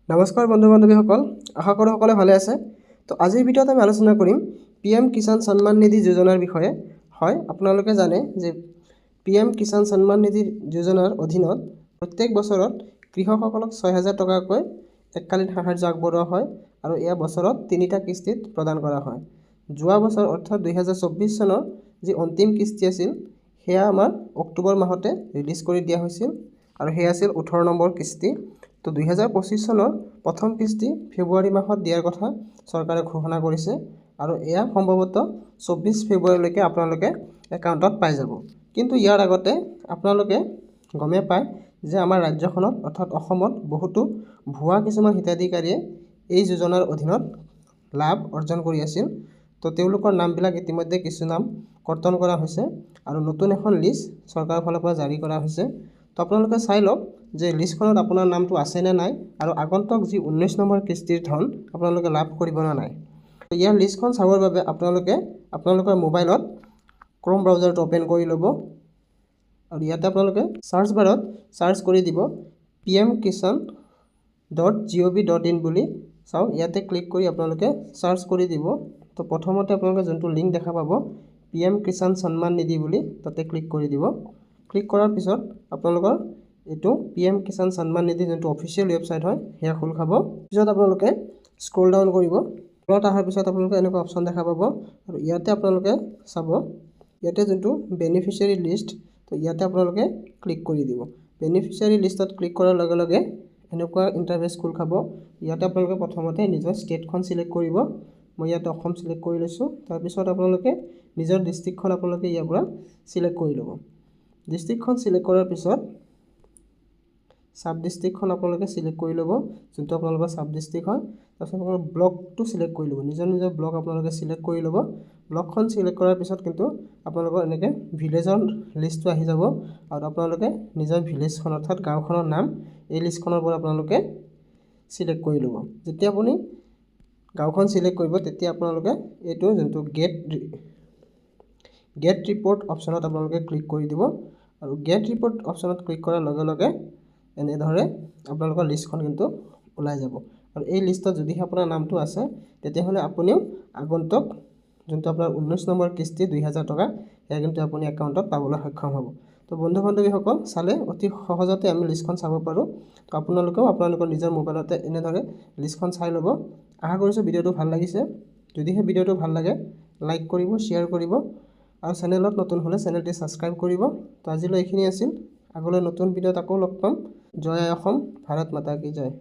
নমস্কাৰ বন্ধু বান্ধৱীসকল, আশা কৰোঁ সকলোৱে ভালে আছে। তো আজিৰ ভিডিঅ'ত আমি আলোচনা কৰিম PM কিষাণ সন্মান নিধি যোজনাৰ বিষয়ে। হয়, আপোনালোকে জানে যে PM কিষাণ সন্মান নিধি যোজনাৰ অধীনত প্ৰত্যেক বছৰত কৃষকসকলক 6,000 টকাকৈ এককালীন সাহায্য আগবঢ়োৱা হয় আৰু এয়া বছৰত 3টা কিস্তিত প্ৰদান কৰা হয়। যোৱা বছৰ অৰ্থাৎ 2024 চনৰ যি অন্তিম কিস্তি আছিল সেয়া আমাৰ অক্টোবৰ মাহতে ৰিলিজ কৰি দিয়া হৈছিল আৰু সেয়া আছিল 18 নম্বৰ কিস্তি। তো 2025 চনৰ প্ৰথম কিস্তি ফেব্ৰুৱাৰী মাহত দিয়াৰ কথা চৰকাৰে ঘোষণা কৰিছে আৰু এয়া সম্ভৱতঃ 24 ফেব্ৰুৱাৰীলৈকে আপোনালোকে একাউণ্টত পাই যাব। কিন্তু ইয়াৰ আগতে আপোনালোকে গমে পায় যে আমাৰ ৰাজ্যখনত অৰ্থাৎ অসমত বহুতো ভুৱা কিছুমান হিতাধিকাৰীয়ে এই যোজনাৰ অধীনত লাভ অৰ্জন কৰি আছিল। তো তেওঁলোকৰ নামবিলাক ইতিমধ্যে কিছু নাম কৰ্তন কৰা হৈছে আৰু নতুন এখন লিষ্ট চৰকাৰৰ ফালৰ পৰা জাৰি কৰা হৈছে। তো আপোনালোকে চাই লওক যে লিষ্টখনত আপোনাৰ নামটো আছে নে নাই আৰু আগন্তুক যি 19 নম্বৰ কিস্তিৰ ধন আপোনালোকে লাভ কৰিব নে নাই। ইয়াৰ লিষ্টখন চাবৰ বাবে আপোনালোকে আপোনালোকৰ মোবাইলত ক্ৰোম ব্ৰাউজাৰটো অ'পেন কৰি ল'ব আৰু ইয়াতে আপোনালোকে সাৰ্চ বাৰত সাৰ্চ কৰি দিব pmkishan.gov.in বুলি। চাওক ইয়াতে ক্লিক কৰি আপোনালোকে সাৰ্চ কৰি দিব। তো প্ৰথমতে আপোনালোকে যোনটো লিংক দেখা পাব PM কিষাণ সন্মান নিধি বুলি, তাতে ক্লিক কৰি দিব। ক্লিক কৰাৰ পিছত আপোনালোকৰ এইটো PM কিষাণ সন্মান নিধি যোনটো অফিচিয়েল ৱেবছাইট হয় সেয়া খোল খাব। পিছত আপোনালোকে স্ক্ৰল ডাউন কৰিব। তলত অহাৰ পিছত আপোনালোকে এনেকুৱা অপশ্যন দেখা পাব আৰু ইয়াতে আপোনালোকে চাব ইয়াতে যোনটো বেনিফিচিয়াৰী লিষ্ট, তো ইয়াতে আপোনালোকে ক্লিক কৰি দিব। বেনিফিচিয়াৰী লিষ্টত ক্লিক কৰাৰ লগে লগে এনেকুৱা ইণ্টাৰফেচ খোল খাব। ইয়াতে আপোনালোকে প্ৰথমতে নিজৰ ষ্টেটখন চিলেক্ট কৰিব। মই ইয়াতে অসম চিলেক্ট কৰি লৈছোঁ। তাৰপিছত আপোনালোকে নিজৰ ডিষ্ট্ৰিক্টখন আপোনালোকে ইয়াৰ পৰা চিলেক্ট কৰি ল'ব। ডিষ্ট্ৰিক্টখন চিলেক্ট কৰাৰ পিছত সাব ডিষ্ট্ৰিক্টখন আপোনালোকে চিলেক্ট কৰি ল'ব, যোনটো আপোনালোকৰ সাব ডিষ্ট্ৰিক্ট হয়। তাৰপিছত আপোনালোকৰ ব্লকটো চিলেক্ট কৰি ল'ব। নিজৰ নিজৰ ব্লক আপোনালোকে চিলেক্ট কৰি ল'ব। ব্লকখন চিলেক্ট কৰাৰ পিছত কিন্তু আপোনালোকৰ এনেকৈ ভিলেজৰ লিষ্টটো আহি যাব আৰু আপোনালোকে নিজৰ ভিলেজখন অৰ্থাৎ গাঁওখনৰ নাম এই লিষ্টখনৰ পৰা আপোনালোকে চিলেক্ট কৰি ল'ব। যেতিয়া আপুনি গাঁওখন চিলেক্ট কৰিব তেতিয়া আপোনালোকে এইটো যোনটো গেট ৰিপৰ্ট অপশ্যনত আপোনালোকে ক্লিক কৰি দিব আৰু গেট ৰিপৰ্ট অপশ্যনত ক্লিক কৰাৰ লগে লগে এনেদৰে আপোনালোকৰ লিষ্টখন কিন্তু ওলাই যাব আৰু এই লিষ্টত যদিহে আপোনাৰ নামটো আছে তেতিয়াহ'লে আপুনিও আগন্তুক যোনটো আপোনাৰ 19 নম্বৰ কিস্তি 2,000 টকা সেয়া কিন্তু আপুনি একাউণ্টত পাবলৈ সক্ষম হ'ব। তো বন্ধু বান্ধৱীসকল, চালে অতি সহজতে আমি লিষ্টখন চাব পাৰোঁ। তো আপোনালোকেও আপোনালোকৰ নিজৰ মোবাইলতে এনেদৰে লিষ্টখন চাই ল'ব। আশা কৰিছোঁ ভিডিঅ'টো ভাল লাগিছে। যদিহে ভিডিঅ'টো ভাল লাগে লাইক কৰিব, শ্বেয়াৰ কৰিব আৰু চেনেলত নতুন হ'লে চেনেলটি ছাবস্ক্ৰাইব কৰিব। তো আজিলৈ এইখিনি আছিল। আগলৈ নতুন ভিডিঅ'ত আকৌ লগ পাম। জয় আই অসম, ভাৰত মাতা কি জয়।